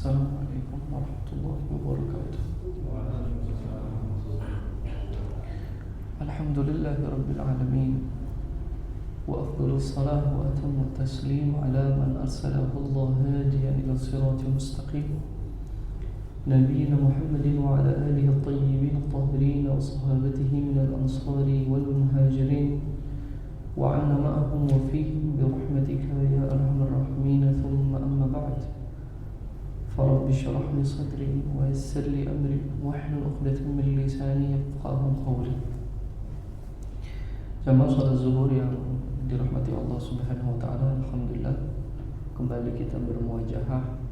Assalamualaikum warahmatullahi wabarakatuh. Alhamdulillahi rabbil alamin. Wa afdalus salah wa atammu taslim ala man arsalahu Allah hadiyan ila siratil mustaqim. Nabiyyina Muhammadin wa ala alihi at-tayyibin at-tahirin wa sahabatihi minal ansari wal muhajirin wa anna ma'ahum wa fihim bi rahmatika ya arhamar rahimin. Thumma amma ba'd. فرب اشرح لي صدري ويسر لي أمري واحلل عقدة من لساني يفقهوا قولي. Jamaah salat zuhur yang dirahmati Allah Subhanahu wa taala, alhamdulillah kembali kita bermuajahah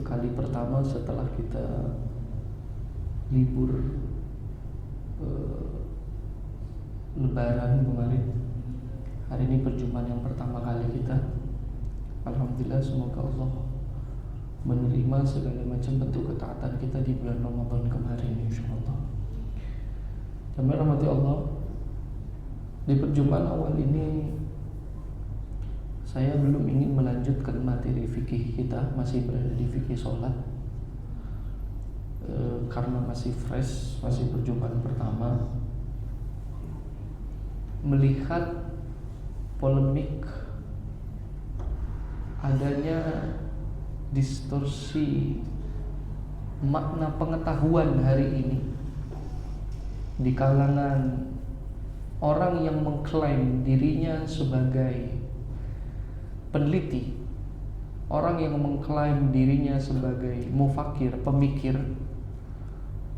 kali pertama setelah kita libur lebaran kemarin. Hari ini perjumpaan yang pertama kali kita. Alhamdulillah, semoga Allah menerima segala macam bentuk ketaatan kita di bulan Ramadan kemarin, insyaallah. Dan rahmati Allah, di perjumpaan awal ini saya belum ingin melanjutkan materi fikih kita, masih berada di fikih sholat, karena masih fresh, masih perjumpaan pertama. Melihat polemik adanya distorsi makna pengetahuan hari ini di kalangan orang yang mengklaim dirinya sebagai peneliti, orang yang mengklaim dirinya sebagai mufakir, pemikir,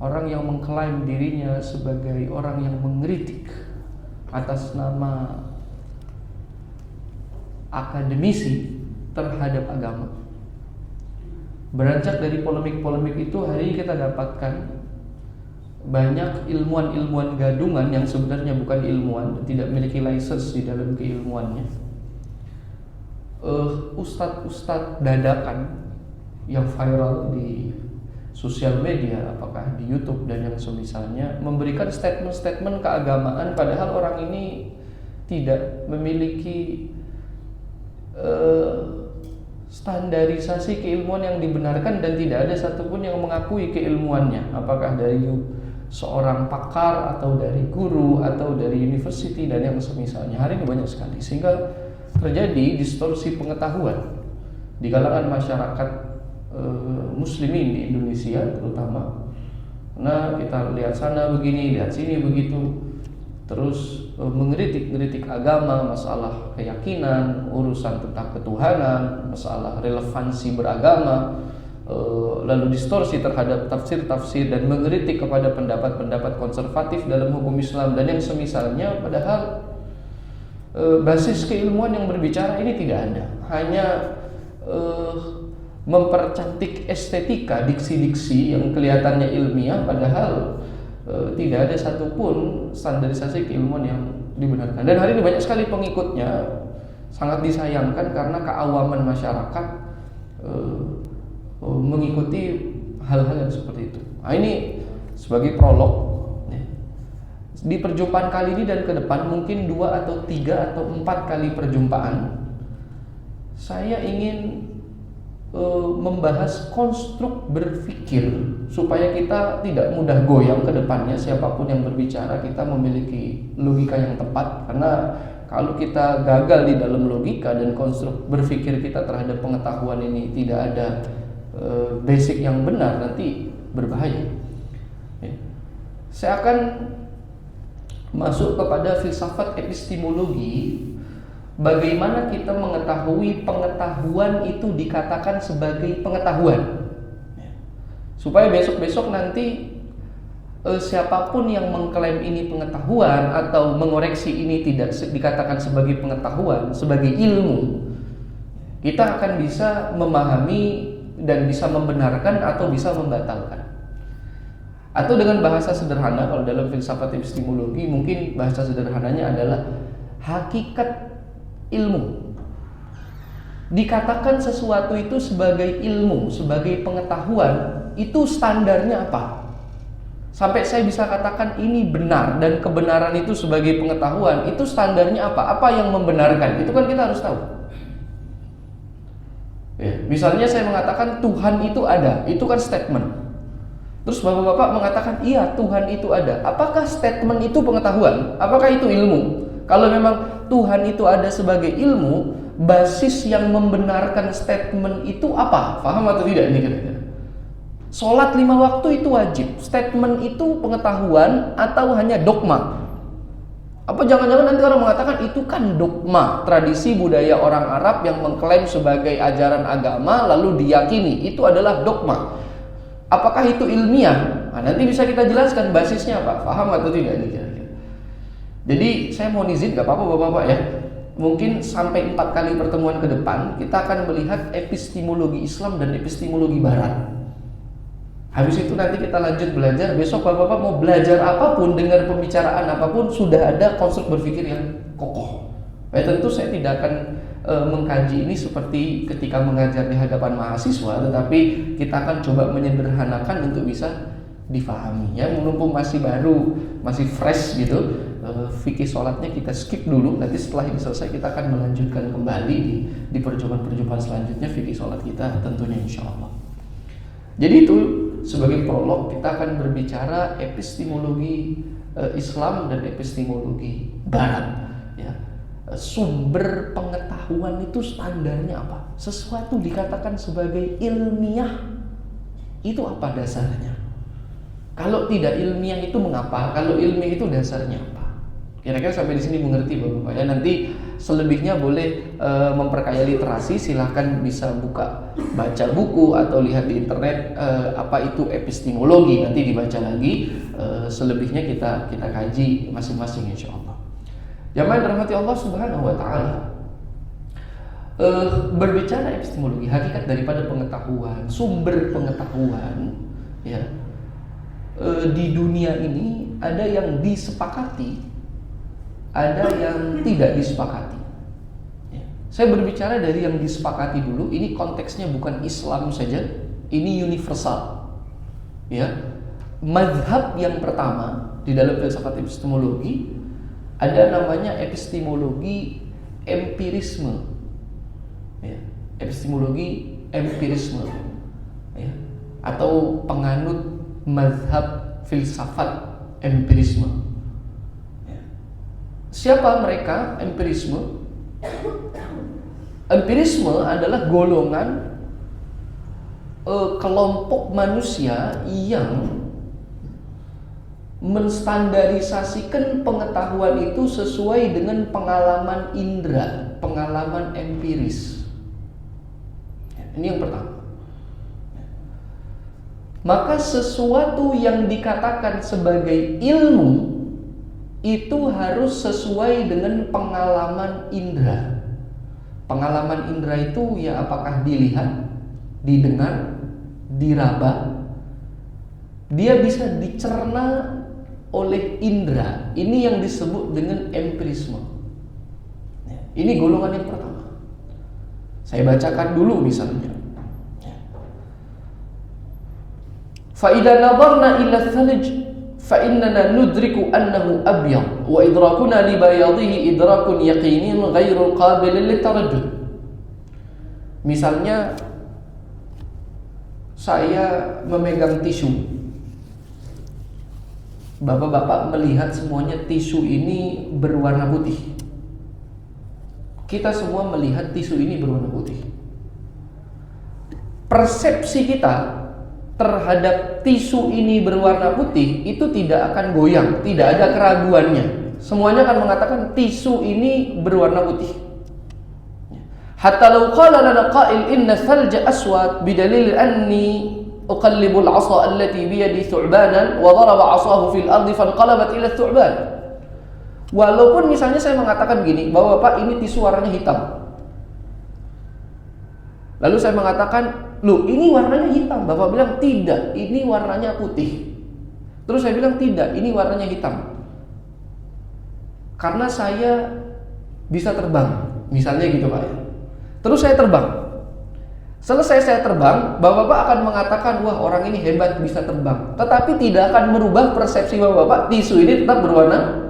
orang yang mengklaim dirinya sebagai orang yang mengkritik atas nama akademisi terhadap agama. Beranjak dari polemik-polemik itu, hari ini kita dapatkan banyak ilmuwan-ilmuwan gadungan yang sebenarnya bukan ilmuwan, tidak memiliki lisensi di dalam keilmuannya. Ustadz-ustadz dadakan yang viral di sosial media, apakah di YouTube dan yang semisalnya, memberikan statement-statement keagamaan, padahal orang ini tidak memiliki standarisasi keilmuan yang dibenarkan, dan tidak ada satupun yang mengakui keilmuannya, apakah dari seorang pakar atau dari guru atau dari university dan yang semisalnya. Hari ini banyak sekali, sehingga terjadi distorsi pengetahuan di kalangan masyarakat muslimin di Indonesia terutama. Nah, kita lihat sana begini, lihat sini begitu, terus mengkritik agama, masalah keyakinan, urusan tentang ketuhanan, masalah relevansi beragama, lalu distorsi terhadap tafsir-tafsir dan mengkritik kepada pendapat-pendapat konservatif dalam hukum Islam dan yang semisalnya. Padahal basis keilmuan yang berbicara ini tidak ada, hanya mempercantik estetika, diksi-diksi yang kelihatannya ilmiah, padahal tidak ada satupun standarisasi keilmuan yang dibenarkan. Dan hari ini banyak sekali pengikutnya, sangat disayangkan karena keawaman masyarakat mengikuti hal-hal yang seperti itu. Nah, ini sebagai prolog. Di perjumpaan kali ini dan ke depan, mungkin 2 atau 3 atau 4 kali perjumpaan, saya ingin membahas konstruk berpikir supaya kita tidak mudah goyang ke depannya. Siapapun yang berbicara, kita memiliki logika yang tepat, karena kalau kita gagal di dalam logika dan konstruk berpikir kita terhadap pengetahuan ini tidak ada basic yang benar, nanti berbahaya. Saya akan masuk kepada filsafat epistemologi. Bagaimana kita mengetahui pengetahuan itu dikatakan sebagai pengetahuan, supaya besok-besok nanti siapapun yang mengklaim ini pengetahuan atau mengoreksi ini tidak dikatakan sebagai pengetahuan, sebagai ilmu, kita akan bisa memahami dan bisa membenarkan atau bisa membatalkan. Atau dengan bahasa sederhana, kalau dalam filsafat epistemologi mungkin bahasa sederhananya adalah hakikat ilmu. Dikatakan sesuatu itu sebagai ilmu, sebagai pengetahuan, itu standarnya apa? Sampai saya bisa katakan ini benar, dan kebenaran itu sebagai pengetahuan, itu standarnya apa? Apa yang membenarkan? Itu kan kita harus tahu. Ya, misalnya saya mengatakan Tuhan itu ada, itu kan statement. Terus bapak-bapak mengatakan iya Tuhan itu ada. Apakah statement itu pengetahuan? Apakah itu ilmu? Kalau memang Tuhan itu ada sebagai ilmu, basis yang membenarkan statement itu apa? Paham atau tidak ini kira-kira? Sholat 5 waktu itu wajib. Statement itu pengetahuan atau hanya dogma? Apa jangan-jangan nanti orang mengatakan itu kan dogma, tradisi budaya orang Arab yang mengklaim sebagai ajaran agama lalu diyakini, itu adalah dogma. Apakah itu ilmiah? Nah, nanti bisa kita jelaskan basisnya apa, paham atau tidak ini kira-kira. Jadi saya mohon izin, gak apa-apa bapak-bapak ya, mungkin sampai 4 kali pertemuan ke depan kita akan melihat epistemologi Islam dan epistemologi Barat. Habis itu nanti kita lanjut belajar. Besok bapak-bapak mau belajar apapun, dengar pembicaraan apapun, sudah ada konstruk berpikir yang kokoh. Tentu saya tidak akan mengkaji ini seperti ketika mengajar di hadapan mahasiswa, tetapi kita akan coba menyederhanakan untuk bisa difahami. Ya, mumpung masih baru, masih fresh gitu, fikih sholatnya kita skip dulu. Nanti setelah ini selesai kita akan melanjutkan kembali di perjumpaan-perjumpaan selanjutnya fikih sholat kita tentunya insya Allah. Jadi itu sebagai prolog, kita akan berbicara epistemologi Islam dan epistemologi Barat. Ya. Sumber pengetahuan itu standarnya apa? Sesuatu dikatakan sebagai ilmiah, itu apa dasarnya? Kalau tidak ilmiah itu mengapa? Kalau ilmiah itu dasarnya apa? Kira-kira sampai di sini mengerti Bapak ya. Nanti selebihnya boleh memperkaya literasi, silahkan bisa baca buku atau lihat di internet apa itu epistemologi, nanti dibaca lagi. Selebihnya kita kaji masing-masing insya Allah. Jamaah dirahmati Allah Subhanahu wa taala. Berbicara epistemologi, hakikat daripada pengetahuan, sumber pengetahuan ya. Di dunia ini ada yang disepakati, ada yang tidak disepakati. Ya. Saya berbicara dari yang disepakati dulu. Ini konteksnya bukan Islam saja, ini universal. Ya, mazhab yang pertama di dalam filsafat epistemologi ada namanya epistemologi empirisme. Ya, epistemologi empirisme. Ya, atau penganut mazhab filsafat empirisme. Siapa mereka? Empirisme. Empirisme adalah golongan kelompok manusia yang menstandarisasikan pengetahuan itu sesuai dengan pengalaman indera, pengalaman empiris. Ini yang pertama. Maka sesuatu yang dikatakan sebagai ilmu itu harus sesuai dengan pengalaman indera. Pengalaman indera itu ya apakah dilihat, didengar, diraba. Dia bisa dicerna oleh indera. Ini yang disebut dengan empirisme. Ini golongan yang pertama. Saya bacakan dulu misalnya. Fa idza nadarna ila thalj fa innana nudriku annahu abyad wa idrakuna li bayadihi idrakun yaqinin ghairu qabil litarajjud. Misalnya saya memegang tisu. Bapak-bapak melihat semuanya tisu ini berwarna putih. Kita semua melihat tisu ini berwarna putih. Persepsi kita terhadap tisu ini berwarna putih itu tidak akan goyang, tidak ada keraguannya. Semuanya akan mengatakan tisu ini berwarna putih. Hatta law qala lana qa'il inna thalja aswad bidalil anni uqallibu al-'asa allati bi yadi thu'banan wa daraba 'asahu fil ardi fanqalabat ila thu'ban. Walaupun misalnya saya mengatakan gini, bahwa Pak ini tisu warnanya hitam. Lalu saya mengatakan, loh ini warnanya hitam. Bapak bilang tidak, ini warnanya putih. Terus saya bilang tidak, ini warnanya hitam. Karena saya bisa terbang, misalnya gitu Pak. Terus saya terbang. Selesai saya terbang, Bapak-bapak akan mengatakan, wah orang ini hebat bisa terbang. Tetapi tidak akan merubah persepsi Bapak-bapak, tisu ini tetap berwarna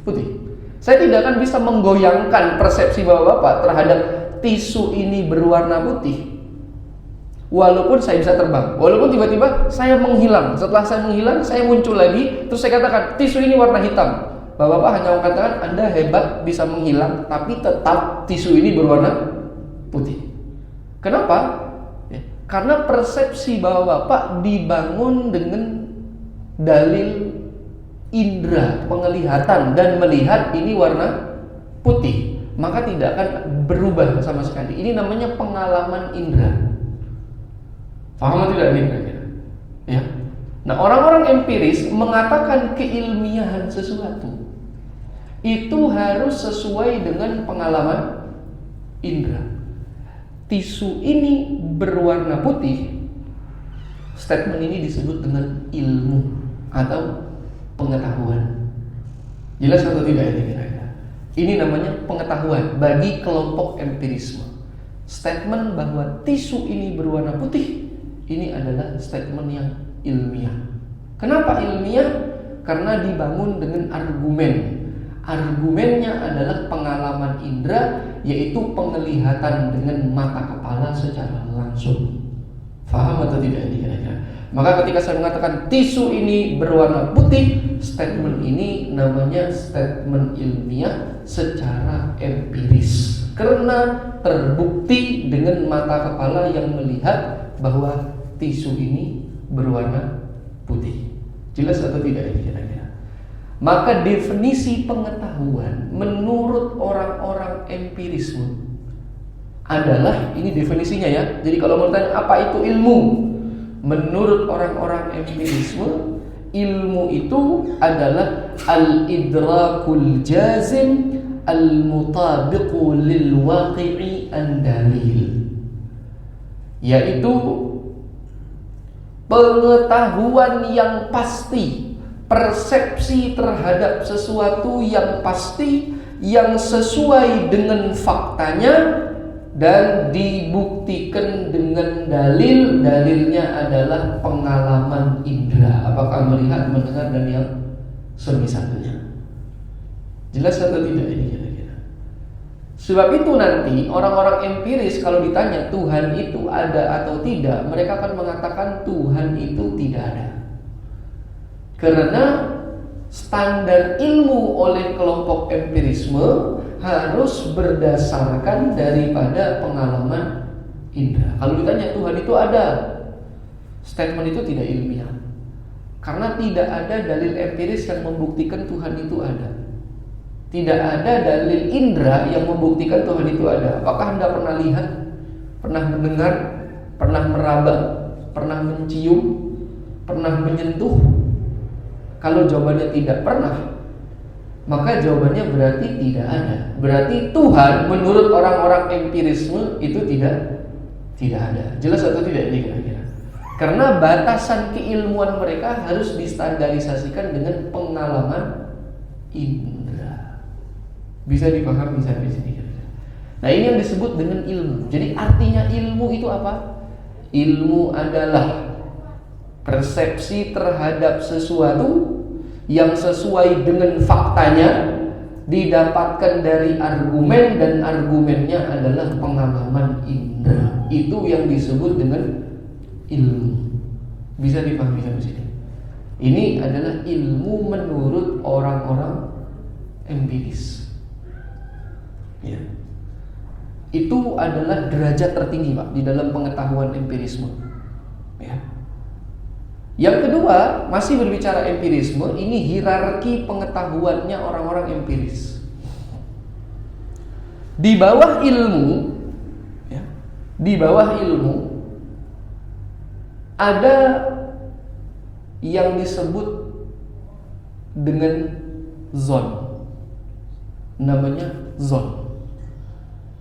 putih. Saya tidak akan bisa menggoyangkan persepsi Bapak-bapak terhadap tisu ini berwarna putih. Walaupun saya bisa terbang, walaupun tiba-tiba saya menghilang. Setelah saya menghilang, saya muncul lagi. Terus saya katakan, tisu ini warna hitam. Bapak-bapak hanya mengatakan, Anda hebat bisa menghilang, tapi tetap tisu ini berwarna putih. Kenapa? Ya, karena persepsi Bapak-bapak dibangun dengan dalil indera, penglihatan, dan melihat ini warna putih. Maka tidak akan berubah sama sekali. Ini namanya pengalaman indera. Paham atau tidak ini kira-kira? Ya. Nah, orang-orang empiris mengatakan keilmiahan sesuatu itu harus sesuai dengan pengalaman indera. Tisu ini berwarna putih. Statement ini disebut dengan ilmu atau pengetahuan. Jelas atau tidak ini kira-kira? Ini namanya pengetahuan bagi kelompok empirisme. Statement bahwa tisu ini berwarna putih, ini adalah statement yang ilmiah. Kenapa ilmiah? Karena dibangun dengan argumen. Argumennya adalah pengalaman indera, yaitu penglihatan dengan mata kepala secara langsung. Faham atau tidak ini kira-kira? Maka ketika saya mengatakan tisu ini berwarna putih, statement ini namanya statement ilmiah secara empiris. Karena terbukti dengan mata kepala yang melihat bahwa tisu ini berwarna putih. Jelas atau tidak ini kira-kira? Maka definisi pengetahuan menurut orang-orang empirisme adalah, ini definisinya ya. Jadi kalau mau tanya apa itu ilmu, menurut orang-orang empirisme, ilmu itu adalah al-idrakul jazim al-mutabiqu lil waqi'i an-dalil, yaitu pengetahuan yang pasti, persepsi terhadap sesuatu yang pasti, yang sesuai dengan faktanya dan dibuktikan dengan dalil. Dalilnya adalah pengalaman indera, apakah melihat, mendengar, dan yang semisalnya. Jelas atau tidak ini kira-kira? Sebab itu nanti orang-orang empiris kalau ditanya Tuhan itu ada atau tidak, mereka akan mengatakan Tuhan itu tidak ada. Karena standar ilmu oleh kelompok empirisme harus berdasarkan daripada pengalaman indera. Kalau ditanya Tuhan itu ada, statement itu tidak ilmiah. Karena tidak ada dalil empiris yang membuktikan Tuhan itu ada. Tidak ada dalil indera yang membuktikan Tuhan itu ada. Apakah Anda pernah lihat, pernah mendengar, pernah meraba, pernah mencium, pernah menyentuh? Kalau jawabannya tidak pernah, maka jawabannya berarti tidak ada. Berarti Tuhan menurut orang-orang empirisme itu tidak ada. Jelas atau tidak ini kira-kira? Karena batasan keilmuan mereka harus distandarisasikan dengan pengalaman indera. Bisa dipahami sampai sini kira-kira? Nah, ini yang disebut dengan ilmu. Jadi artinya ilmu itu apa? Ilmu adalah persepsi terhadap sesuatu yang sesuai dengan faktanya, didapatkan dari argumen, dan argumennya adalah pengalaman indera. Itu yang disebut dengan ilmu. Bisa dipahami sampai sini? Ini adalah ilmu menurut orang-orang empiris. Ya. Itu adalah derajat tertinggi, Pak, di dalam pengetahuan empirisme. Ya. Yang kedua, masih berbicara empirisme, ini hierarki pengetahuannya orang-orang empiris. Di bawah ilmu, ya, di bawah ilmu ada yang disebut dengan zon. Namanya zon.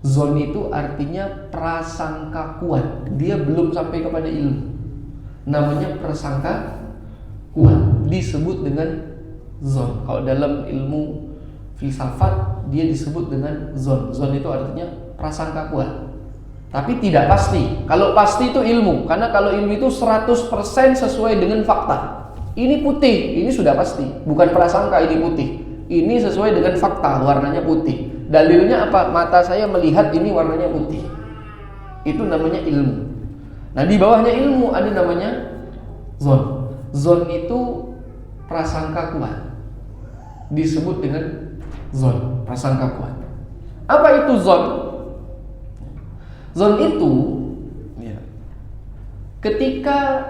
Zon itu artinya prasangka kuat. Dia belum sampai kepada ilmu. Namanya prasangka kuat, disebut dengan zon. Kalau dalam ilmu filsafat dia disebut dengan zon. Zon itu artinya prasangka kuat, tapi tidak pasti. Kalau pasti itu ilmu, karena kalau ilmu itu 100% sesuai dengan fakta. Ini putih, ini sudah pasti, bukan prasangka ini putih. Ini sesuai dengan fakta, warnanya putih. Dalilnya apa? Mata saya melihat ini warnanya putih. Itu namanya ilmu. Nah, di bawahnya ilmu ada namanya zon. Zon itu prasangka kuat, disebut dengan zon, prasangka kuat. Apa itu zon? Zon itu ketika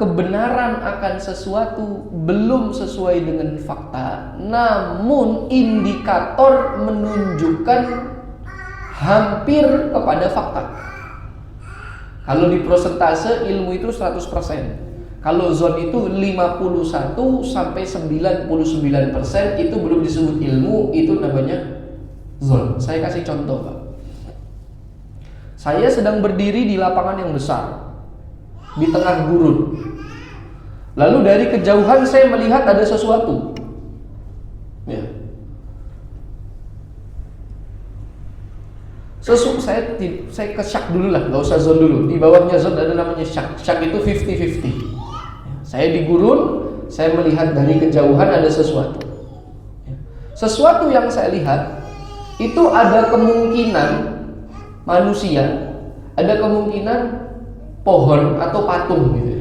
kebenaran akan sesuatu belum sesuai dengan fakta, namun indikator menunjukkan hampir kepada fakta. Kalau di prosentase ilmu itu 100%. Kalau zon itu 51 sampai 99%, itu belum disebut ilmu, itu namanya zon. Saya kasih contoh, Pak. Saya sedang berdiri di lapangan yang besar, di tengah gurun. Lalu dari kejauhan saya melihat ada sesuatu. Ya. Saya ke syak dulu lah, nggak usah zon dulu. Di bawahnya zon ada namanya syak. Syak itu 50-50. Saya di gurun, saya melihat dari kejauhan ada sesuatu. Sesuatu yang saya lihat itu ada kemungkinan manusia, ada kemungkinan pohon atau patung gitu.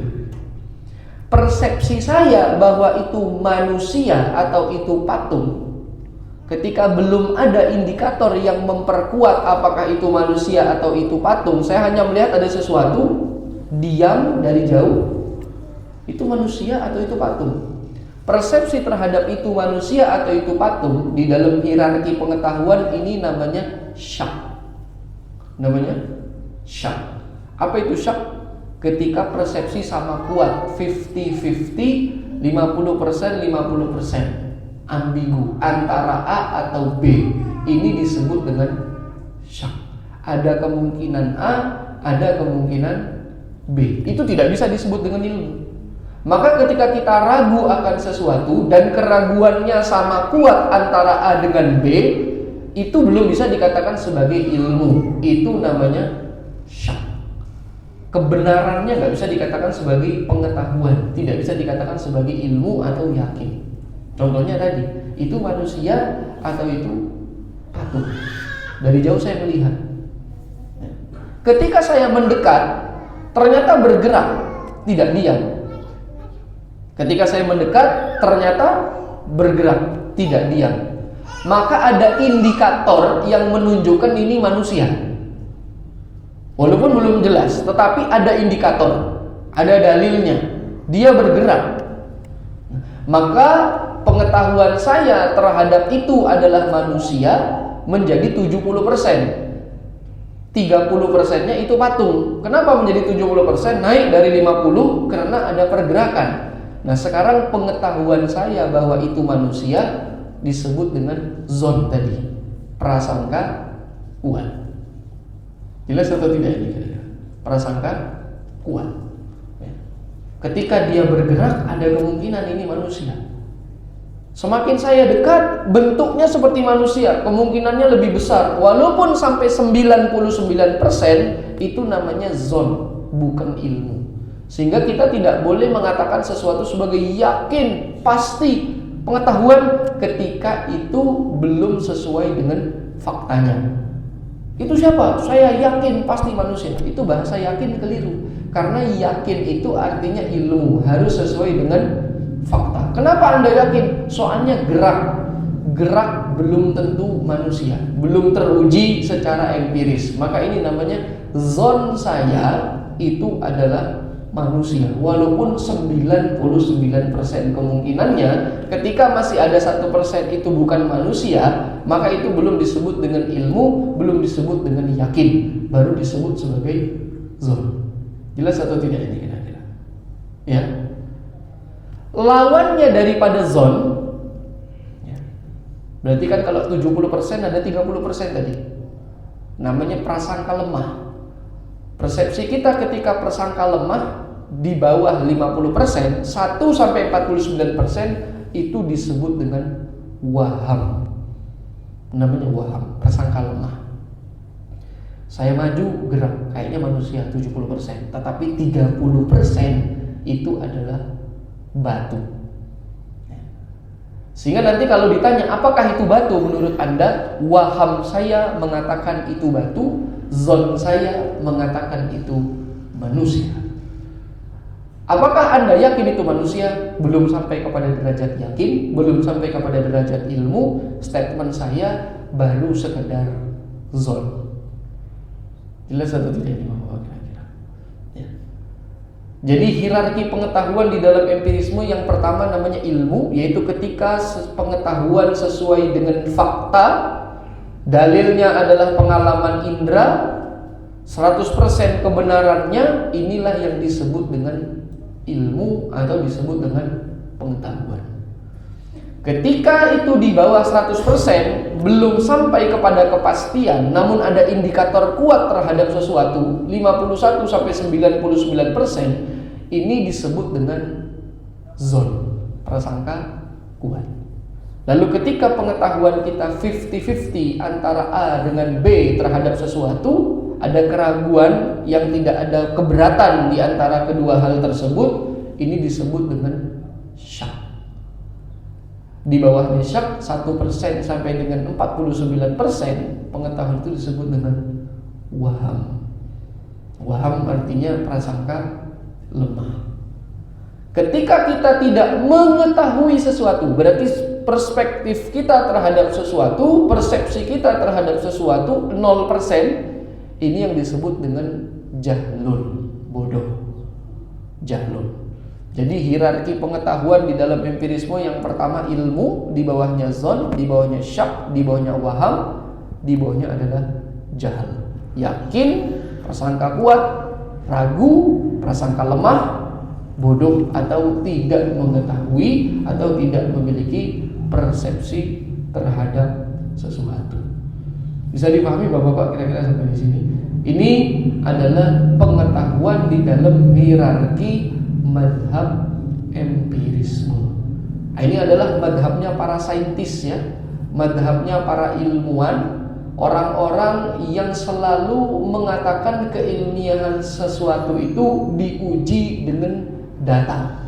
Persepsi saya bahwa itu manusia atau itu patung, ketika belum ada indikator yang memperkuat apakah itu manusia atau itu patung, saya hanya melihat ada sesuatu, diam dari jauh, itu manusia atau itu patung. Persepsi terhadap itu manusia atau itu patung di dalam hierarki pengetahuan ini namanya syak. Namanya syak. Apa itu syak? Ketika persepsi sama kuat, 50-50, 50%, 50%, ambigu antara A atau B. Ini disebut dengan syak. Ada kemungkinan A, ada kemungkinan B. Itu tidak bisa disebut dengan ilmu. Maka ketika kita ragu akan sesuatu dan keraguannya sama kuat antara A dengan B, itu belum bisa dikatakan sebagai ilmu. Itu namanya syak. Kebenarannya nggak bisa dikatakan sebagai pengetahuan, tidak bisa dikatakan sebagai ilmu atau yakin. Contohnya tadi, itu manusia atau itu patung. Dari jauh saya melihat. Ketika saya mendekat, ternyata bergerak, tidak diam. Ketika saya mendekat, ternyata bergerak, tidak diam. Maka ada indikator yang menunjukkan ini manusia. Walaupun belum jelas, tetapi ada indikator, ada dalilnya. Dia bergerak. Maka pengetahuan saya terhadap itu adalah manusia menjadi 70%. 30%-nya itu patung. Kenapa menjadi 70%? Naik dari 50 karena ada pergerakan. Nah, sekarang pengetahuan saya bahwa itu manusia disebut dengan zon tadi, prasangka kuat. Jelas atau tidak ini? Prasangka kuat. Ketika dia bergerak, ada kemungkinan ini manusia. Semakin saya dekat, bentuknya seperti manusia, kemungkinannya lebih besar. Walaupun sampai 99%, itu namanya zon, bukan ilmu. Sehingga kita tidak boleh mengatakan sesuatu sebagai yakin, pasti, pengetahuan ketika itu belum sesuai dengan faktanya. Itu siapa? Saya yakin pasti manusia. Itu bahasa yakin keliru. Karena yakin itu artinya ilmu, harus sesuai dengan fakta. Kenapa Anda yakin? Soalnya gerak. Gerak belum tentu manusia, belum teruji secara empiris. Maka ini namanya zon saya itu adalah manusia. Walaupun 99% kemungkinannya ketika masih ada 1% itu bukan manusia, maka itu belum disebut dengan ilmu, belum disebut dengan yakin, baru disebut sebagai zon. Jelas atau tidak ini kira-kira? Ya. Lawannya daripada zon, ya. Berarti kan kalau 70% ada 30% tadi. Namanya prasangka lemah. Persepsi kita ketika prasangka lemah di bawah 50%, 1 sampai 49% itu disebut dengan waham. Namanya waham, prasangka lemah. Saya maju gerak, kayaknya manusia 70%, tetapi 30% itu adalah batu. Sehingga nanti kalau ditanya apakah itu batu menurut Anda, waham saya mengatakan itu batu, zon saya mengatakan itu manusia. Apakah Anda yakin itu manusia? Belum sampai kepada derajat yakin, belum sampai kepada derajat ilmu. Statement saya baru sekedar zon. Jelas atau tidak ini Bapak kira-kira? Ya. Jadi hierarki pengetahuan di dalam empirisme yang pertama namanya ilmu, yaitu ketika pengetahuan sesuai dengan fakta, dalilnya adalah pengalaman indera, 100% kebenarannya, inilah yang disebut dengan ilmu atau disebut dengan pengetahuan. Ketika itu di bawah 100%, belum sampai kepada kepastian, namun ada indikator kuat terhadap sesuatu, 51-99%, ini disebut dengan zon, prasangka kuat. Lalu ketika pengetahuan kita 50-50 antara A dengan B terhadap sesuatu, ada keraguan yang tidak ada keberatan di antara kedua hal tersebut, ini disebut dengan syak. Di bawahnya syak 1% sampai dengan 49%, pengetahuan itu disebut dengan waham. Waham artinya prasangka lemah. Ketika kita tidak mengetahui sesuatu, berarti perspektif kita terhadap sesuatu, persepsi kita terhadap sesuatu 0%, ini yang disebut dengan jahlun, bodoh. Jahlun. Jadi hierarki pengetahuan di dalam empirisme yang pertama ilmu, di bawahnya zon, di bawahnya syak, di bawahnya waham, di bawahnya adalah jahal. Yakin, prasangka kuat, ragu, prasangka lemah, bodoh atau tidak mengetahui atau tidak memiliki persepsi terhadap sesuatu. Bisa dipahami Bapak-bapak kira-kira sampai di sini? Ini adalah pengetahuan di dalam hierarki madhab empirisme. Ini adalah madhabnya para saintis ya, madhabnya para ilmuwan, orang-orang yang selalu mengatakan keilmiahan sesuatu itu diuji dengan data.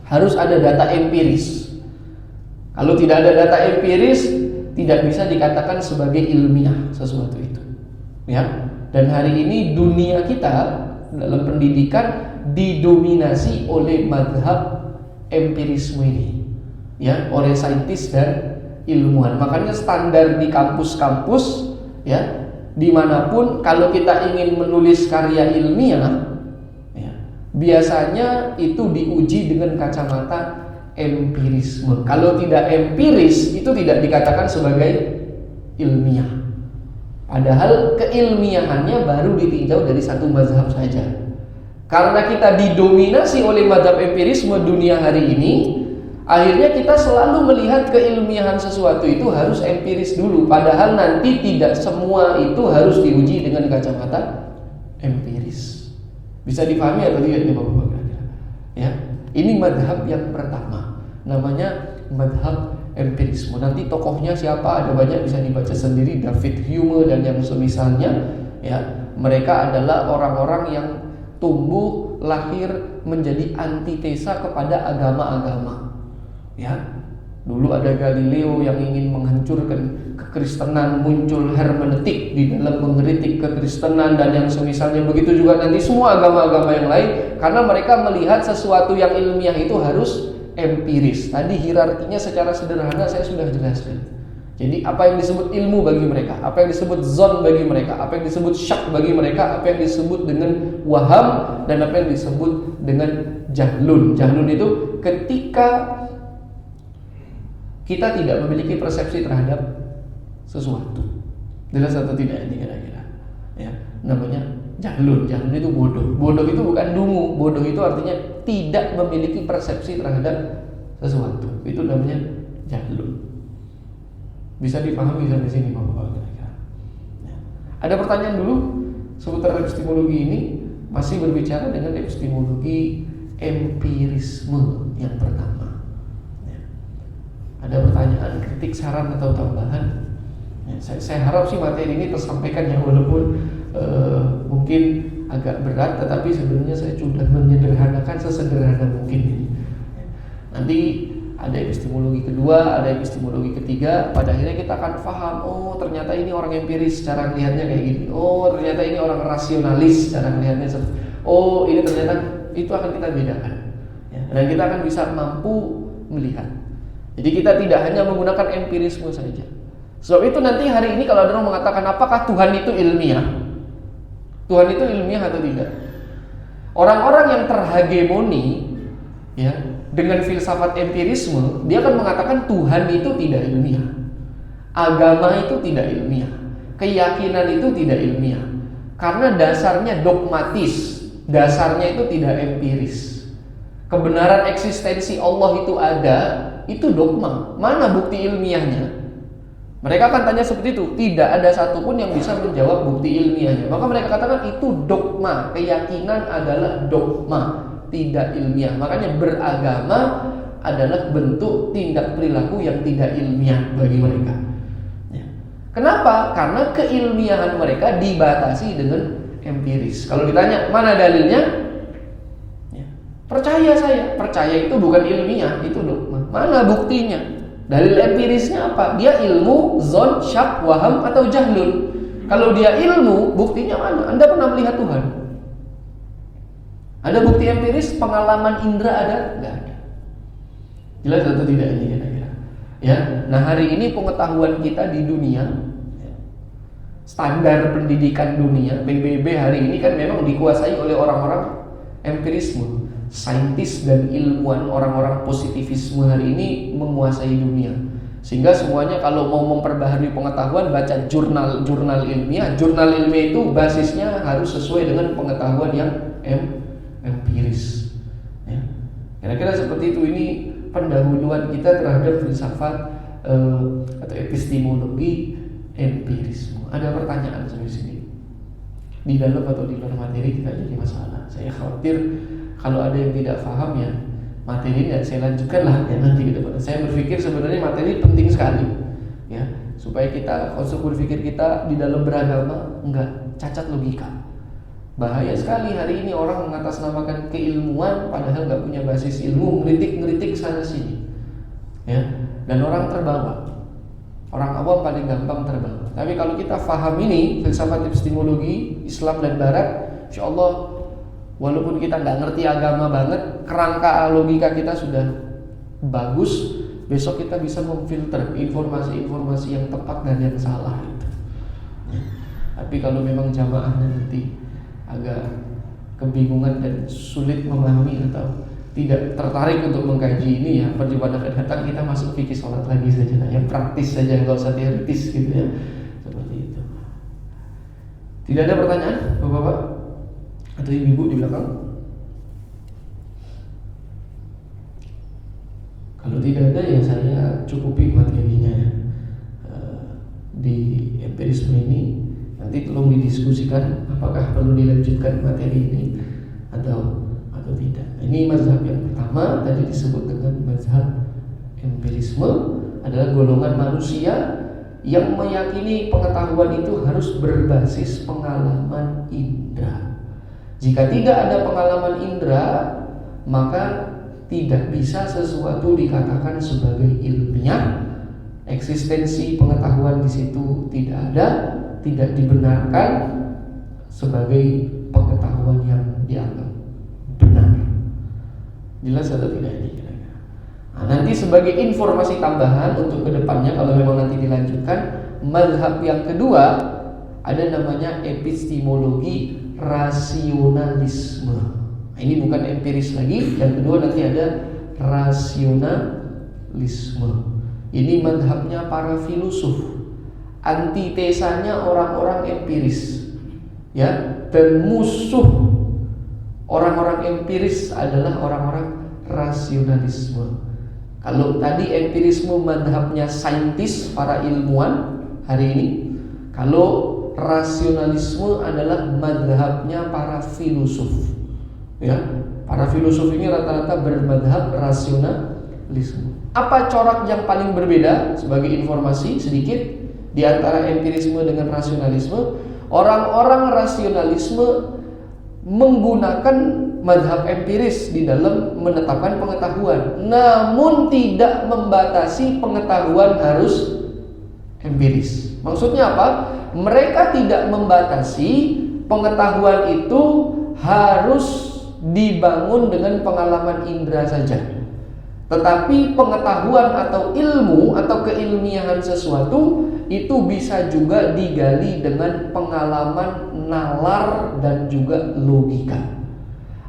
Harus ada data empiris. Kalau tidak ada data empiris, tidak bisa dikatakan sebagai ilmiah sesuatu itu. Ya. Dan hari ini dunia kita dalam pendidikan didominasi oleh madhab empirisme ini, ya, oleh saintis dan ilmuwan. Makanya standar di kampus-kampus, ya, dimanapun kalau kita ingin menulis karya ilmiah, ya, biasanya itu diuji dengan kacamata empirisme. Kalau tidak empiris, itu tidak dikatakan sebagai ilmiah. Padahal keilmiahannya baru ditinjau dari satu mazhab saja. Karena kita didominasi oleh mazhab empirisme dunia hari ini, akhirnya kita selalu melihat keilmiahan sesuatu itu harus empiris dulu. Padahal nanti tidak semua itu harus diuji dengan kacamata empiris. Bisa dipahami atau tidak nih Bapak-bapak? Ya, ini mazhab yang pertama, namanya mazhab empirisme. Nanti tokohnya siapa ada banyak, bisa dibaca sendiri, David Hume dan yang semisalnya, ya. Mereka adalah orang-orang yang tumbuh lahir menjadi antitesa kepada agama-agama. Ya. Dulu ada Galileo yang ingin menghancurkan kekristenan, muncul hermeneutik di dalam mengkritik kekristenan dan yang semisalnya. Begitu juga nanti semua agama-agama yang lain, karena mereka melihat sesuatu yang ilmiah itu harus empiris. Tadi hierarkinya secara sederhana saya sudah jelaskan. Jadi apa yang disebut ilmu bagi mereka, apa yang disebut zon bagi mereka, apa yang disebut syak bagi mereka, apa yang disebut dengan waham, dan apa yang disebut dengan jahlun. Jahlun itu ketika kita tidak memiliki persepsi terhadap sesuatu. Jelas atau tidak ini kira-kira? Ya, namanya jahlun. Jahlun itu bodoh. Bodoh itu bukan dungu. Bodoh itu artinya tidak memiliki persepsi terhadap sesuatu. Itu namanya jahlun. Bisa dipahami sampai sini Bapak-bapak kira-kira? Ya. Ada pertanyaan dulu seputar epistemologi ini, masih berbicara dengan epistemologi empirisme yang pertama. Ya. Ada pertanyaan, kritik, saran atau tambahan? Ya, saya harap sih materi ini tersampaikan ya, walaupun mungkin agak berat, tetapi sebenarnya saya sudah menyederhanakan sesederhana mungkin. Nanti ada epistemologi kedua, ada epistemologi ketiga. Pada akhirnya kita akan paham, oh ternyata ini orang empiris cara melihatnya kayak gini. Oh ternyata ini orang rasionalis cara melihatnya. Oh ini ternyata, itu akan kita bedakan. Ya, dan kita akan bisa mampu melihat. Jadi kita tidak hanya menggunakan empirisme saja. Sebab itu nanti hari ini kalau ada orang mengatakan apakah Tuhan itu ilmiah? Tuhan itu ilmiah atau tidak? Orang-orang yang terhegemoni ya dengan filsafat empirisme, dia akan mengatakan Tuhan itu tidak ilmiah, agama itu tidak ilmiah, keyakinan itu tidak ilmiah, karena dasarnya dogmatis, dasarnya itu tidak empiris. Kebenaran eksistensi Allah itu ada, itu dogma. Mana bukti ilmiahnya? Mereka akan tanya seperti itu. Tidak ada satupun yang bisa menjawab bukti ilmiahnya. Maka mereka katakan itu dogma. Keyakinan adalah dogma, tidak ilmiah. Makanya beragama adalah bentuk tindak perilaku yang tidak ilmiah bagi mereka. Ya. Kenapa? Karena keilmiahan mereka dibatasi dengan empiris. Kalau ditanya mana dalilnya? Ya. Percaya saya. Percaya itu bukan ilmiah, itu dogma. Mana buktinya? Dalil empirisnya apa? Dia ilmu, zon, syak, waham, atau jahlun. Kalau dia ilmu, buktinya mana? Anda pernah melihat Tuhan? Ada bukti empiris, pengalaman indera ada? Enggak ada. Jelas atau tidak ini kira-kira? Ya. Nah hari ini pengetahuan kita di dunia, standar pendidikan dunia, PBB hari ini kan memang dikuasai oleh orang-orang empirisme. Saintis dan ilmuwan, orang-orang positivisme hari ini menguasai dunia. Sehingga semuanya kalau mau memperbaharui pengetahuan baca jurnal ilmiah. Jurnal ilmiah itu basisnya harus sesuai dengan pengetahuan yang empiris. Ya. Kira-kira seperti itu. Ini pendahuluan kita terhadap filsafat atau epistemologi empirisme. Ada pertanyaan sampai sini? Di dalam atau di luar materi tidak jadi masalah. Saya khawatir kalau ada yang tidak paham ya materi ini saya lanjutkan lah ya nanti ke depan. Saya berpikir sebenarnya materi penting sekali ya supaya kita konsep berpikir kita di dalam beragama enggak cacat logika. Bahaya sekali hari ini orang mengatasnamakan keilmuan padahal enggak punya basis ilmu, ngeritik sana sini ya, dan orang terbawa. Orang awam paling gampang terbawa. Tapi kalau kita paham ini filsafat epistemologi Islam dan Barat, insyaallah walaupun kita nggak ngerti agama banget, kerangka logika kita sudah bagus. Besok kita bisa memfilter informasi-informasi yang tepat dan yang salah. Tapi kalau memang jamaahnya nanti agak kebingungan dan sulit memahami atau tidak tertarik untuk mengkaji ini ya, perjumpaan akan datang kita masuk fikih sholat lagi saja, yang praktis saja, nggak usah teoritis gitu ya, seperti itu. Tidak ada pertanyaan, bapak-bapak? Atau ibu-ibu di belakang? Kalau tidak ada ya saya cukupi materinya ya. Di empirisme ini nanti tolong didiskusikan apakah perlu dilanjutkan materi ini atau tidak. Ini mazhab yang pertama tadi disebut dengan mazhab empirisme, adalah golongan manusia yang meyakini pengetahuan itu harus berbasis pengalaman indera. Jika tidak ada pengalaman indera, maka tidak bisa sesuatu dikatakan sebagai ilmiah. Eksistensi pengetahuan di situ tidak ada, tidak dibenarkan sebagai pengetahuan yang dianggap benar. Jelas atau tidak ini? Nah, nanti sebagai informasi tambahan untuk kedepannya kalau memang nanti dilanjutkan, mazhab yang kedua ada namanya epistemologi rasionalisme. Nah, ini bukan empiris lagi. Yang kedua nanti ada rasionalisme. Ini mazhabnya para filosof. Antitesanya orang-orang empiris. Ya, dan musuh orang-orang empiris adalah orang-orang rasionalisme. Kalau tadi empirisme madhabnya saintis, para ilmuwan hari ini, kalau rasionalisme adalah madhabnya para filosof. Ya, para filosof ini rata-rata bermadhab rasionalisme. Apa corak yang paling berbeda? Sebagai informasi sedikit di antara empirisme dengan rasionalisme, orang-orang rasionalisme menggunakan mazhab empiris di dalam menetapkan pengetahuan, namun tidak membatasi pengetahuan harus empiris. Maksudnya apa? Mereka tidak membatasi pengetahuan itu harus dibangun dengan pengalaman indera saja. Tetapi pengetahuan atau ilmu atau keilmiahan sesuatu itu bisa juga digali dengan pengalaman nalar dan juga logika.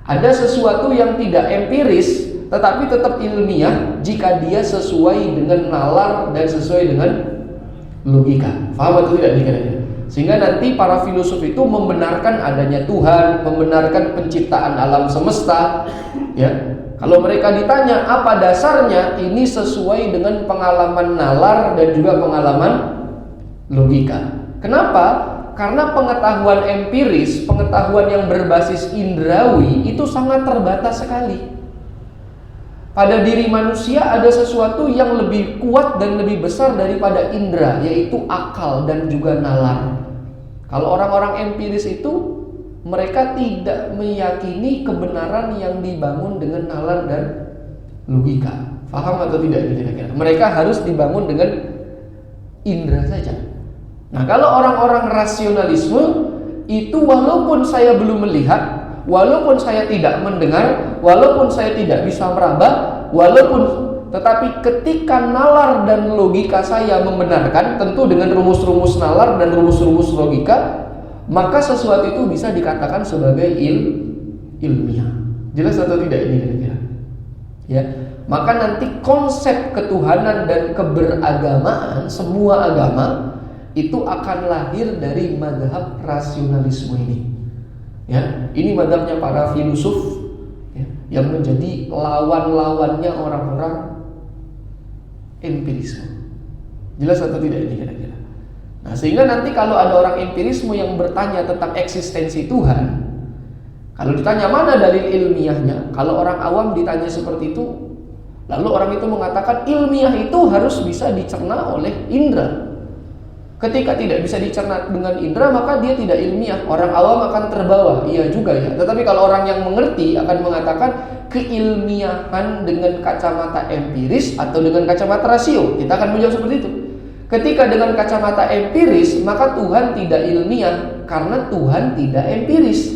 Ada sesuatu yang tidak empiris tetapi tetap ilmiah jika dia sesuai dengan nalar dan sesuai dengan logika. Paham atau tidak kira-kira? Sehingga nanti para filosof itu membenarkan adanya Tuhan, membenarkan penciptaan alam semesta, ya. Kalau mereka ditanya apa dasarnya, ini sesuai dengan pengalaman nalar dan juga pengalaman logika. Kenapa? Karena pengetahuan empiris, pengetahuan yang berbasis indrawi itu sangat terbatas sekali. Pada diri manusia ada sesuatu yang lebih kuat dan lebih besar daripada indera, yaitu akal dan juga nalar. Kalau orang-orang empiris itu, mereka tidak meyakini kebenaran yang dibangun dengan nalar dan logika. Faham atau tidak kira-kira? Mereka harus dibangun dengan indera saja. Nah, kalau orang-orang rasionalisme itu walaupun saya belum melihat, walaupun saya tidak mendengar, walaupun saya tidak bisa meraba, tetapi ketika nalar dan logika saya membenarkan, tentu dengan rumus-rumus nalar dan rumus-rumus logika, maka sesuatu itu bisa dikatakan sebagai ilmiah. Jelas atau tidak ini kira-kira? Ya, maka nanti konsep ketuhanan dan keberagamaan semua agama itu akan lahir dari mazhab rasionalisme ini. Ya, ini mazhabnya para filosof, ya, yang menjadi lawan-lawannya orang-orang empirisme. Jelas atau tidak ini kira-kira? Nah, sehingga nanti kalau ada orang empirisme yang bertanya tentang eksistensi Tuhan, kalau ditanya mana dalil ilmiahnya, kalau orang awam ditanya seperti itu, lalu orang itu mengatakan ilmiah itu harus bisa dicerna oleh indera. Ketika tidak bisa dicerna dengan indera, maka dia tidak ilmiah. Orang awam akan terbawa, iya juga ya. Tetapi kalau orang yang mengerti akan mengatakan keilmiahan dengan kacamata empiris atau dengan kacamata rasio. Kita akan menjawab seperti itu. Ketika dengan kacamata empiris, maka Tuhan tidak ilmiah karena Tuhan tidak empiris.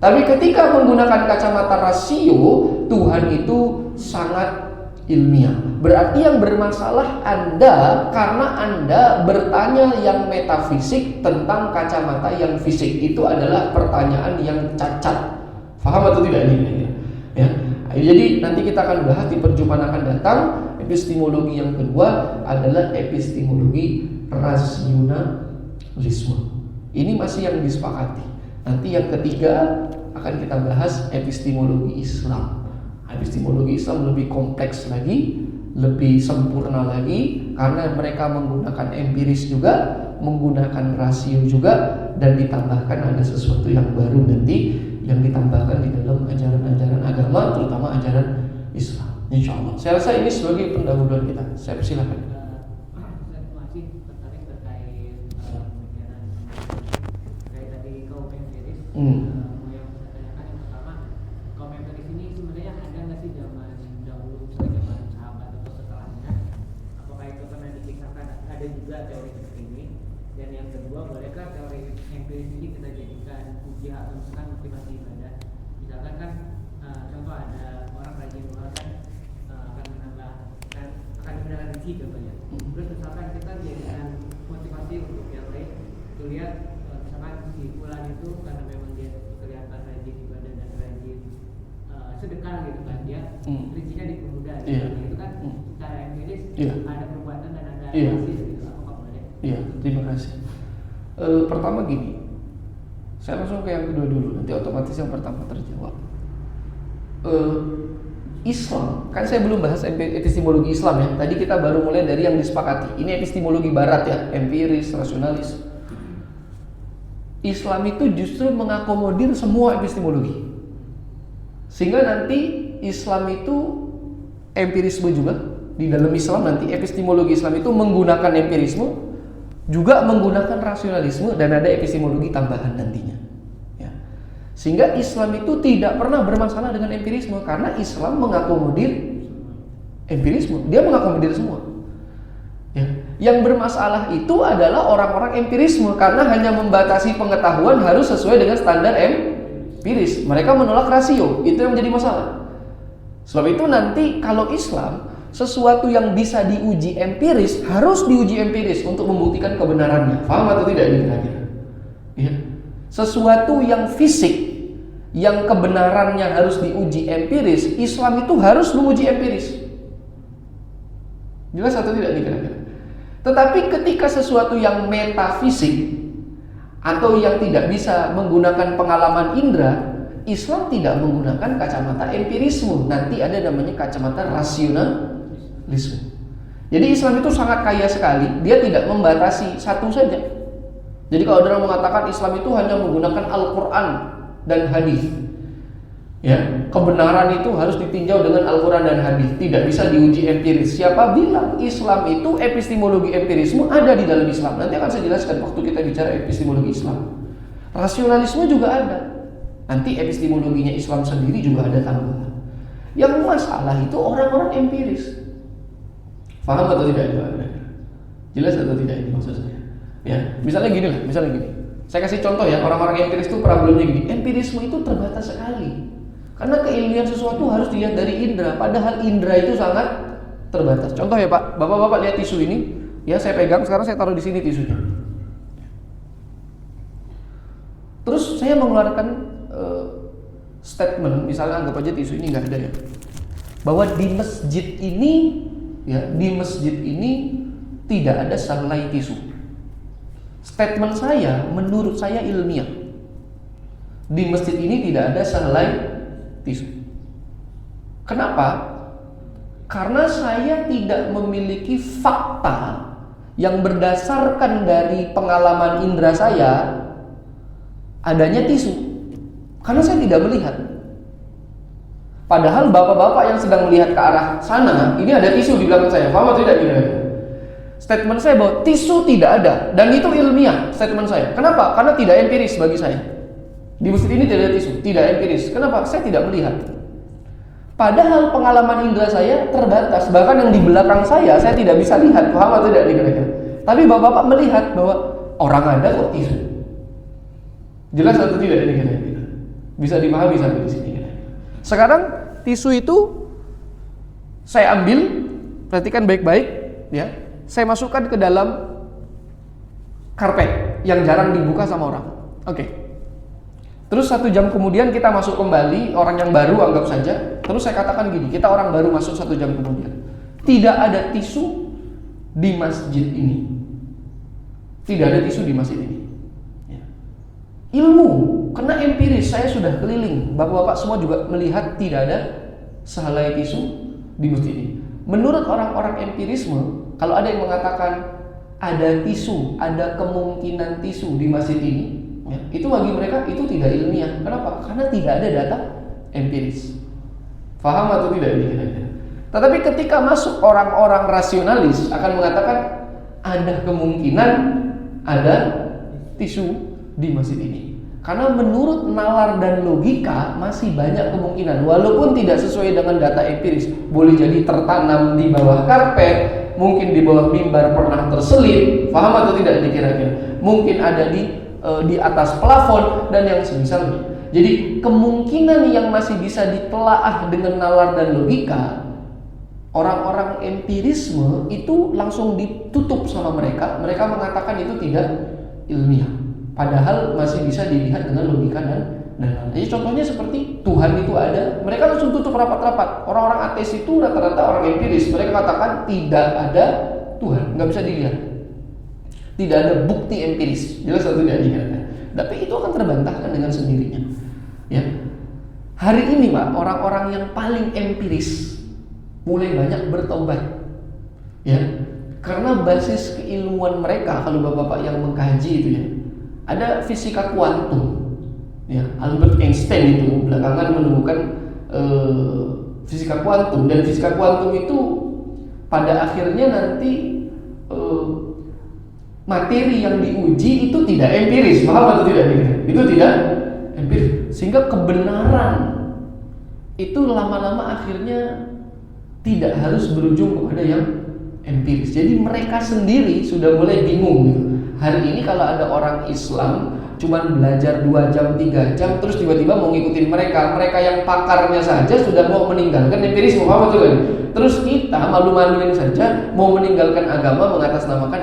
Tapi ketika menggunakan kacamata rasio, Tuhan itu sangat ilmiah. Berarti yang bermasalah Anda karena Anda bertanya yang metafisik tentang kacamata yang fisik. Itu adalah pertanyaan yang cacat. Faham atau tidak ini? Ya. Jadi nanti kita akan bahas di perjumpaan akan datang. Epistemologi yang kedua adalah epistemologi rasionalisme. Ini masih yang disepakati. Nanti yang ketiga akan kita bahas epistemologi Islam. Epistemologi Islam lebih kompleks lagi, lebih sempurna lagi, karena mereka menggunakan empiris juga, menggunakan rasio juga, dan ditambahkan ada sesuatu yang baru nanti yang ditambahkan di dalam ajaran-ajaran agama, terutama ajaran Islam. Insya Allah. Saya rasa ini sebagai pendahuluan kita. Saya persilakan. Saya masih tertarik terkait pemikiran tadi kaum empiris. Yang saya tanyakan yang pertama, kaum empiris ini sebenarnya ada nggak sih zaman dahulu, misalnya zaman sahabat atau setelahnya? Apakah itu pernah dikisahkan? Ada juga teori seperti ini. Dan yang kedua, bolehkah teori empiris ini kita jadikan ujian atau misalkan motivasi ibadah? Misalkan kan contoh ada orang rajin kan akan menambah rezeki contohnya. Terus misalkan kita jadikan motivasi untuk yang lain, tuh lihat misalkan si fulan itu karena memang dia kelihatan rajin ibadah dan rajin sedekah gitu kan, dia rezekinya dipermudah. Itu kan secara empiris ada perbuatan dan ada hasil gitu. Apakah boleh? Iya, terima kasih. Pertama gini, saya langsung ke yang kedua dulu, nanti otomatis yang pertama terjawab. Islam, kan saya belum bahas epistemologi Islam ya. Tadi kita baru mulai dari yang disepakati. Ini epistemologi barat ya, empiris, rasionalis. Islam itu justru mengakomodir semua epistemologi. Sehingga nanti Islam itu empirisme juga. Di dalam Islam nanti epistemologi Islam itu menggunakan empirisme, juga menggunakan rasionalisme, dan ada epistemologi tambahan nantinya. Ya. Sehingga Islam itu tidak pernah bermasalah dengan empirisme, karena Islam mengakomodir empirisme, dia mengakomodir semua. Ya. Yang bermasalah itu adalah orang-orang empirisme, karena hanya membatasi pengetahuan harus sesuai dengan standar empiris. Mereka menolak rasio, itu yang menjadi masalah. Sebab itu nanti kalau Islam, sesuatu yang bisa diuji empiris harus diuji empiris untuk membuktikan kebenarannya. Paham atau tidak ini kira-kira? Ya. Sesuatu yang fisik, yang kebenarannya harus diuji empiris, Islam itu harus menguji empiris. Jelas atau tidak nih kira-kira? Tetapi ketika sesuatu yang metafisik atau yang tidak bisa menggunakan pengalaman indera, Islam tidak menggunakan kacamata empirisme. Nanti ada namanya kacamata rasionalisme. Jadi Islam itu sangat kaya sekali. Dia tidak membatasi satu saja. Jadi kalau orang mengatakan Islam itu hanya menggunakan Al-Quran dan hadis, ya, kebenaran itu harus ditinjau dengan Al-Quran dan hadis, tidak bisa diuji empiris. Siapa bilang Islam itu epistemologi empirisme ada di dalam Islam? Nanti akan saya jelaskan waktu kita bicara epistemologi Islam. Rasionalisme juga ada. Nanti epistemologinya Islam sendiri juga ada tambahan. Yang masalah itu orang-orang empiris. Paham atau tidak? Jelas atau tidak ini maksud saya? Ya, misalnya gini. Saya kasih contoh ya, orang-orang empiris itu problemnya gini. Empirisme itu terbatas sekali. Karena keilmuan sesuatu harus dilihat dari indera, padahal indera itu sangat terbatas. Contoh ya Pak, Bapak-bapak lihat tisu ini, ya saya pegang, sekarang saya taruh di sini tisunya. Terus saya mengeluarkan statement, misalnya anggap aja tisu ini nggak ada ya, bahwa di masjid ini tidak ada sehelai tisu. Statement saya, menurut saya ilmiah. Di masjid ini tidak ada sehelai tisu. Kenapa? Karena saya tidak memiliki fakta yang berdasarkan dari pengalaman indera saya adanya tisu. Karena saya tidak melihat. Padahal bapak-bapak yang sedang melihat ke arah sana, ini ada tisu di belakang saya. Paham atau tidak? Statement saya bahwa tisu tidak ada, dan itu ilmiah statement saya. Kenapa? Karena tidak empiris bagi saya. Di masjid ini tidak ada tisu, tidak empiris. Kenapa? Saya tidak melihat. Padahal pengalaman indera saya terbatas. Bahkan yang di belakang saya tidak bisa lihat. Paham atau tidak kira-kira? Tapi bapak-bapak melihat bahwa orang ada kok tisu. Jelas atau tidak ini kira-kira? Bisa dipahami sampai di sini kira-kira. Sekarang tisu itu saya ambil, perhatikan baik-baik ya. Saya masukkan ke dalam karpet yang jarang dibuka sama orang. Oke. Terus 1 jam kemudian kita masuk kembali, orang yang baru anggap saja. Terus saya katakan gini, kita orang baru masuk 1 jam kemudian. Tidak ada tisu di masjid ini. Tidak ada tisu di masjid ini. Ya. Ilmu, karena empiris, saya sudah keliling. Bapak-bapak semua juga melihat tidak ada sehelai tisu di masjid ini. Menurut orang-orang empirisme, kalau ada yang mengatakan ada tisu, ada kemungkinan tisu di masjid ini, ya, itu bagi mereka itu tidak ilmiah. Kenapa? Karena tidak ada data empiris. Paham atau tidak ini kira-kira? Tetapi ketika masuk orang-orang rasionalis akan mengatakan ada kemungkinan ada tisu di masjid ini. Karena menurut nalar dan logika masih banyak kemungkinan, walaupun tidak sesuai dengan data empiris. Boleh jadi tertanam di bawah karpet, mungkin di bawah mimbar pernah terselip. Paham atau tidak kira-kira? Mungkin ada di atas plafon dan yang semisalnya. Jadi kemungkinan yang masih bisa ditelaah dengan nalar dan logika, orang-orang empirisme itu langsung ditutup sama mereka. Mereka mengatakan itu tidak ilmiah. Padahal masih bisa dilihat dengan logika dan nalar. Jadi contohnya seperti Tuhan itu ada, mereka langsung tutup rapat-rapat. Orang-orang ateis itu rata-rata orang empiris. Mereka katakan tidak ada Tuhan, nggak bisa dilihat. Tidak ada bukti empiris. Jelas atau tidak dikatakan. Tapi itu akan terbantahkan dengan sendirinya. Ya. Hari ini Pak, orang-orang yang paling empiris mulai banyak bertobat. Ya. Karena basis keilmuan mereka, kalau bapak-bapak yang mengkaji itu ya, ada fisika kuantum. Ya, Albert Einstein itu belakangan menemukan fisika kuantum, dan fisika kuantum itu pada akhirnya nanti materi yang diuji itu tidak empiris. Paham atau tidak? Itu tidak empiris. Sehingga kebenaran itu lama-lama akhirnya tidak harus berujung kepada yang empiris. Jadi mereka sendiri sudah mulai bingung gitu. Hari ini kalau ada orang Islam cuman belajar 2 jam, 3 jam, terus tiba-tiba mau ngikutin mereka yang pakarnya saja sudah mau meninggalkan empiris, mau apa tuh kan? Terus kita malu-maluin saja mau meninggalkan agama mengatasnamakan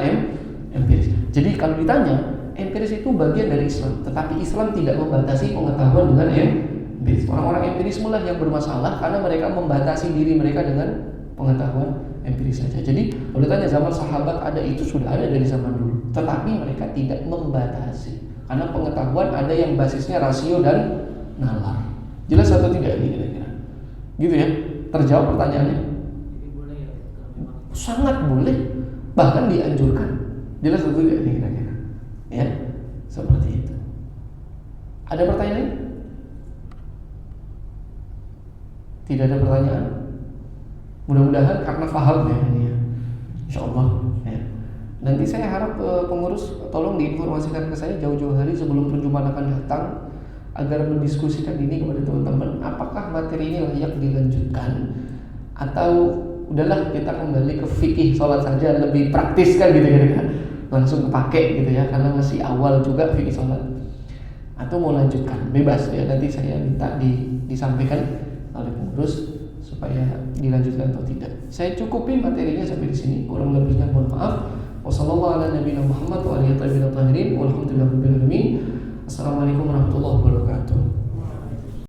empiris. Jadi kalau ditanya, empiris itu bagian dari Islam, tetapi Islam tidak membatasi pengetahuan dengan empiris. Orang-orang empiris lah yang bermasalah karena mereka membatasi diri mereka dengan pengetahuan empiris saja. Jadi kalau ditanya zaman sahabat ada, itu sudah ada dari zaman dulu, tetapi mereka tidak membatasi karena pengetahuan ada yang basisnya rasio dan nalar. Jelas atau tidak ini kira-kira? Gitu ya? Terjawab pertanyaannya? Jadi boleh ya kalau memang Sangat boleh, bahkan dianjurkan. Jelas atau tidak ini kira-kira? Ya, seperti itu. Ada pertanyaan lain? Tidak ada pertanyaan? Mudah-mudahan karena paham ya ini ya, insya Allah ya. Nanti saya harap pengurus tolong diinformasikan ke saya jauh-jauh hari sebelum perjumpaan akan datang, agar mendiskusikan ini kepada teman-teman, apakah materi ini layak dilanjutkan atau udahlah kita kembali ke fikih sholat saja, lebih praktis kan gitu ya, langsung kepake gitu ya, karena masih awal juga fikih sholat, atau mau lanjutkan, bebas ya. Nanti saya minta disampaikan oleh pengurus supaya dilanjutkan atau tidak. Saya cukupin materinya sampai di sini. Kurang lebihnya mohon maaf. Wassalamualaikum warahmatullahi wabarakatuh.